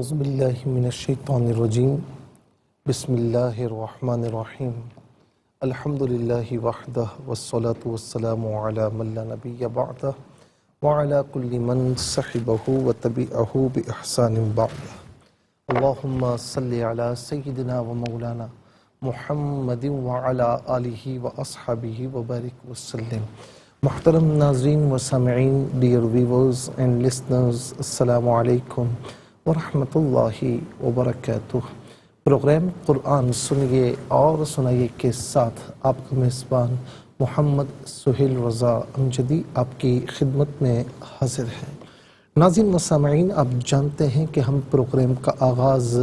اعوذ باللہ من الشیطان الرجیم بسم اللہ الرحمن الرحیم الحمدللہ وحدہ والصلاة والسلام علی من لا نبی بعدہ وعلی کل من صحبہ وتبعہ بإحسان بعدہ اللہم صلی علی سیدنا و مولانا محمد وعلی آلہ واصحابہ وبارک وسلم۔ محترم ناظرین و سامعین، ڈیئر ویورز اینڈ لسنرز، السلام علیکم ورحمۃ اللہ وبرکاتہ۔ پروگرام قرآن سنیے اور سنائیے کے ساتھ آپ کا میزبان محمد سہیل رضا امجدی آپ کی خدمت میں حاضر ہے۔ ناظرین و سامعین، آپ جانتے ہیں کہ ہم پروگرام کا آغاز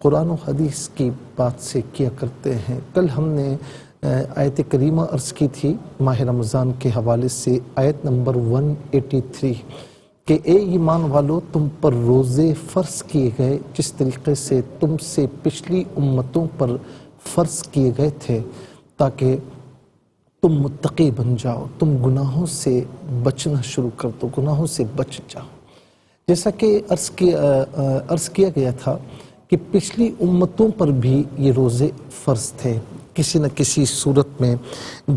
قرآن و حدیث کی بات سے کیا کرتے ہیں۔ کل ہم نے آیت کریمہ عرض کی تھی ماہ رمضان کے حوالے سے، آیت نمبر 183 کہ اے ایمان والو، تم پر روزے فرض کیے گئے جس طریقے سے تم سے پچھلی امتوں پر فرض کیے گئے تھے، تاکہ تم متقی بن جاؤ، تم گناہوں سے بچنا شروع کر دو، گناہوں سے بچ جاؤ۔ جیسا کہ عرض کیا گیا تھا کہ پچھلی امتوں پر بھی یہ روزے فرض تھے کسی نہ کسی صورت میں،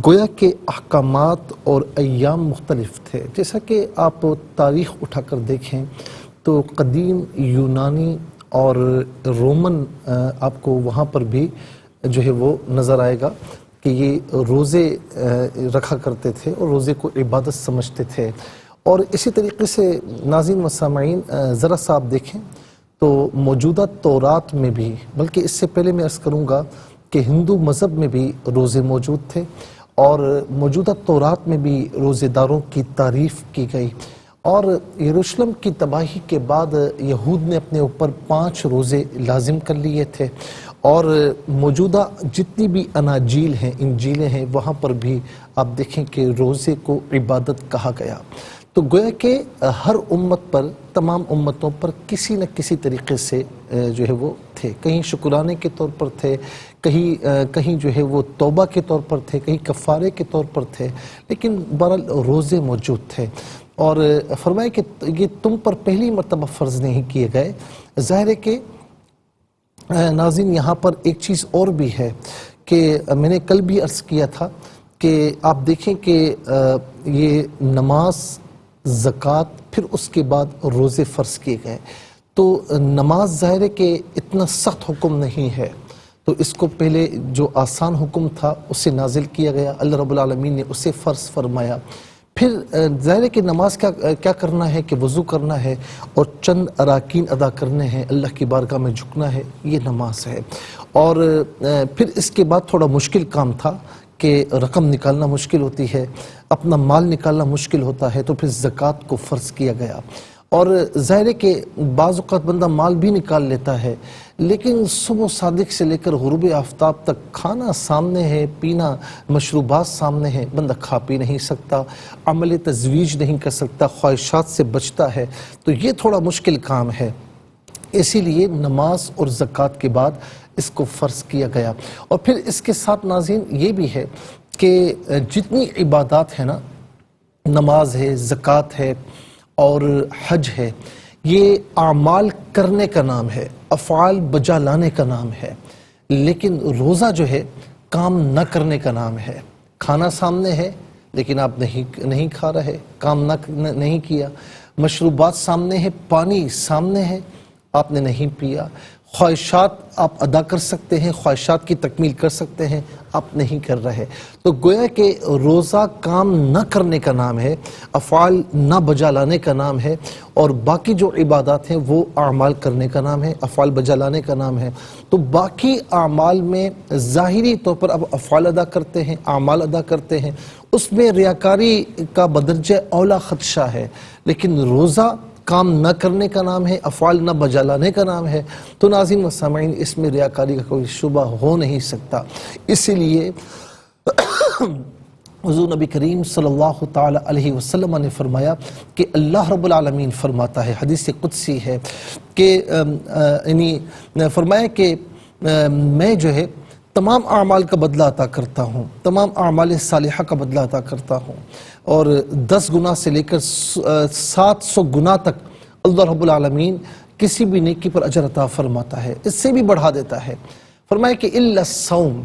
گویا کہ احکامات اور ایام مختلف تھے۔ جیسا کہ آپ تاریخ اٹھا کر دیکھیں تو قدیم یونانی اور رومن آپ کو وہاں پر بھی جو ہے وہ نظر آئے گا کہ یہ روزے رکھا کرتے تھے اور روزے کو عبادت سمجھتے تھے۔ اور اسی طریقے سے ناظرین و سامعین، ذرا سا آپ دیکھیں تو موجودہ تورات میں بھی، بلکہ اس سے پہلے میں عرض کروں گا کہ ہندو مذہب میں بھی روزے موجود تھے، اور موجودہ تورات میں بھی روزے داروں کی تعریف کی گئی۔ اور یروشلم کی تباہی کے بعد یہود نے اپنے اوپر 5 روزے لازم کر لیے تھے، اور موجودہ جتنی بھی اناجیل ہیں، انجیلیں ہیں، وہاں پر بھی آپ دیکھیں کہ روزے کو عبادت کہا گیا۔ تو گویا کہ ہر امت پر، تمام امتوں پر کسی نہ کسی طریقے سے جو ہے وہ تھے، کہیں شکرانے کے طور پر تھے، کہیں جو ہے وہ توبہ کے طور پر تھے، کہیں کفارے کے طور پر تھے، لیکن بہرحال روزے موجود تھے۔ اور فرمایا کہ یہ تم پر پہلی مرتبہ فرض نہیں کیے گئے۔ ظاہر ہے کہ ناظرین یہاں پر ایک چیز اور بھی ہے کہ میں نے کل بھی عرض کیا تھا کہ آپ دیکھیں کہ یہ نماز، زکوٰۃ، پھر اس کے بعد روزے فرض کیے گئے۔ تو نماز ظاہر ہے کہ اتنا سخت حکم نہیں ہے، تو اس کو پہلے جو آسان حکم تھا اسے نازل کیا گیا، اللہ رب العالمین نے اسے فرض فرمایا۔ پھر ظاہر ہے کہ نماز کیا کرنا ہے کہ وضو کرنا ہے اور چند اراکین ادا کرنے ہیں، اللہ کی بارگاہ میں جھکنا ہے، یہ نماز ہے۔ اور پھر اس کے بعد تھوڑا مشکل کام تھا کہ رقم نکالنا مشکل ہوتی ہے، اپنا مال نکالنا مشکل ہوتا ہے، تو پھر زکوٰۃ کو فرض کیا گیا۔ اور ظاہر ہے کہ بعض اوقات بندہ مال بھی نکال لیتا ہے، لیکن صبح صادق سے لے کر غروب آفتاب تک کھانا سامنے ہے، پینا، مشروبات سامنے ہے، بندہ کھا پی نہیں سکتا، عمل تزویج نہیں کر سکتا، خواہشات سے بچتا ہے، تو یہ تھوڑا مشکل کام ہے۔ اسی لیے نماز اور زکوٰۃ کے بعد اس کو فرض کیا گیا۔ اور پھر اس کے ساتھ ناظرین یہ بھی ہے کہ جتنی عبادات ہیں نا، نماز ہے، زکوٰۃ ہے اور حج ہے، یہ اعمال کرنے کا نام ہے، افعال بجا لانے کا نام ہے، لیکن روزہ جو ہے کام نہ کرنے کا نام ہے۔ کھانا سامنے ہے لیکن آپ نہیں کھا رہے، کام نہیں کیا، مشروبات سامنے ہے، پانی سامنے ہے، آپ نے نہیں پیا، خواہشات آپ ادا کر سکتے ہیں، خواہشات کی تکمیل کر سکتے ہیں، آپ نہیں کر رہے۔ تو گویا کہ روزہ کام نہ کرنے کا نام ہے، افعال نہ بجا لانے کا نام ہے، اور باقی جو عبادات ہیں وہ اعمال کرنے کا نام ہے، افعال بجا لانے کا نام ہے۔ تو باقی اعمال میں ظاہری طور پر اب افعال ادا کرتے ہیں، اعمال ادا کرتے ہیں، اس میں ریاکاری کا بدرجہ اولا خدشہ ہے، لیکن روزہ کام نہ کرنے کا نام ہے، افعال نہ بجا لانے کا نام ہے، تو ناظرین و سامعین اس میں ریاکاری کا کوئی شبہ ہو نہیں سکتا۔ اسی لیے حضور نبی کریم صلی اللہ تعالی علیہ وسلم نے فرمایا کہ اللہ رب العالمین فرماتا ہے، حدیث قدسی ہے کہ فرمایا کہ میں جو ہے تمام اعمال کا بدلہ عطا کرتا ہوں، تمام اعمال صالحہ کا بدلہ عطا کرتا ہوں، اور 10 گناہ سے لے کر 700 گناہ تک اللہ رب العالمین کسی بھی نیکی پر اجر عطا فرماتا ہے، اس سے بھی بڑھا دیتا ہے۔ فرمایا کہ الا الصوم،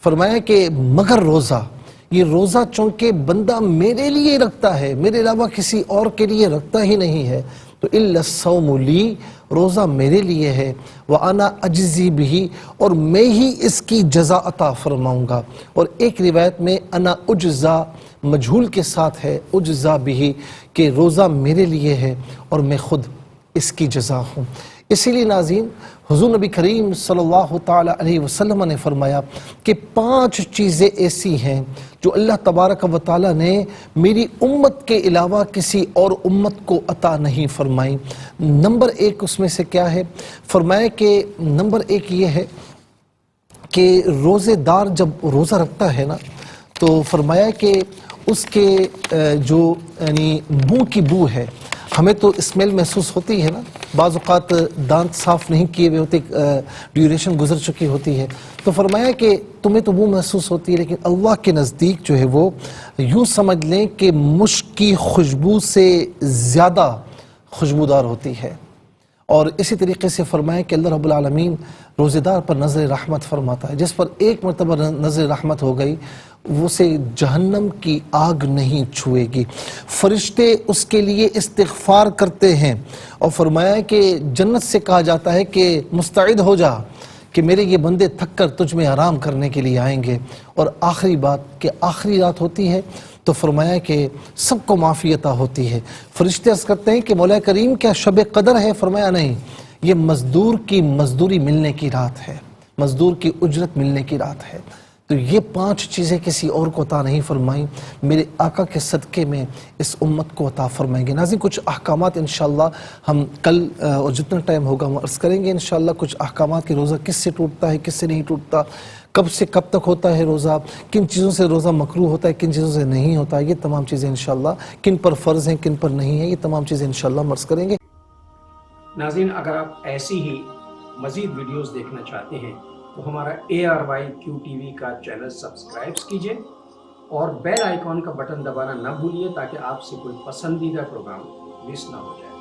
فرمایا کہ مگر روزہ، یہ روزہ چونکہ بندہ میرے لیے رکھتا ہے، میرے علاوہ کسی اور کے لیے رکھتا ہی نہیں ہے، تو الا الصوم لی، روزہ میرے لیے ہے، وَأَنَا أَجْزِي بِهِ، اور میں ہی اس کی جزا عطا فرماؤں گا۔ اور ایک روایت میں انا اجزا مجہول کے ساتھ ہے، اجزا بِهِ، کہ روزہ میرے لیے ہے اور میں خود اس کی جزا ہوں۔ اسی لیے ناظرین، حضور نبی کریم صلی اللہ تعالی علیہ وسلم نے فرمایا کہ 5 چیزیں ایسی ہیں جو اللہ تبارک و تعالی نے میری امت کے علاوہ کسی اور امت کو عطا نہیں فرمائی۔ نمبر 1 اس میں سے کیا ہے؟ فرمایا کہ نمبر 1 یہ ہے کہ روزے دار جب روزہ رکھتا ہے نا، تو فرمایا کہ اس کے جو یعنی منہ کی بو ہے، ہمیں تو اسمیل محسوس ہوتی ہے نا، بعض اوقات دانت صاف نہیں کیے ہوئے ہوتے، ڈیوریشن گزر چکی ہوتی ہے، تو فرمایا کہ تمہیں تو بو محسوس ہوتی ہے، لیکن اللہ کے نزدیک جو ہے وہ یوں سمجھ لیں کہ مشک کی خوشبو سے زیادہ خوشبودار ہوتی ہے۔ اور اسی طریقے سے فرمایا کہ اللہ رب العالمین روزے دار پر نظر رحمت فرماتا ہے، جس پر ایک مرتبہ نظر رحمت ہو گئی وہ سے جہنم کی آگ نہیں چھوئے گی۔ فرشتے اس کے لیے استغفار کرتے ہیں، اور فرمایا کہ جنت سے کہا جاتا ہے کہ مستعد ہو جا کہ میرے یہ بندے تھک کر تجھ میں آرام کرنے کے لیے آئیں گے۔ اور آخری بات کہ آخری رات ہوتی ہے تو فرمایا کہ سب کو معافی عطا ہوتی ہے۔ فرشتے عرض کرتے ہیں کہ مولا کریم کیا شب قدر ہے؟ فرمایا نہیں، یہ مزدور کی مزدوری ملنے کی رات ہے، مزدور کی اجرت ملنے کی رات ہے۔ تو یہ 5 چیزیں کسی اور کو عطا نہیں فرمائیں، میرے آقا کے صدقے میں اس امت کو عطا فرمائیں گے۔ ناظرین، کچھ احکامات انشاءاللہ ہم کل اور جتنا ٹائم ہوگا ہم عرض کریں گے انشاءاللہ، کچھ احکامات کہ روزہ کس سے ٹوٹتا ہے، کس سے نہیں ٹوٹتا، کب سے کب تک ہوتا ہے روزہ، کن چیزوں سے روزہ مکروہ ہوتا ہے، کن چیزوں سے نہیں ہوتا ہے، یہ تمام چیزیں انشاءاللہ، کن پر فرض ہیں کن پر نہیں ہیں، یہ تمام چیزیں انشاءاللہ ہم عرض کریں گے۔ ناظرین، اگر آپ ایسی ہی مزید ویڈیوز دیکھنا چاہتے ہیں تو ہمارا ARYQ TV کا چینل سبسکرائب کیجئے اور بیل آئیکن کا بٹن دبانا نہ بھولیے تاکہ آپ سے کوئی پسندیدہ پروگرام مس نہ ہو جائے۔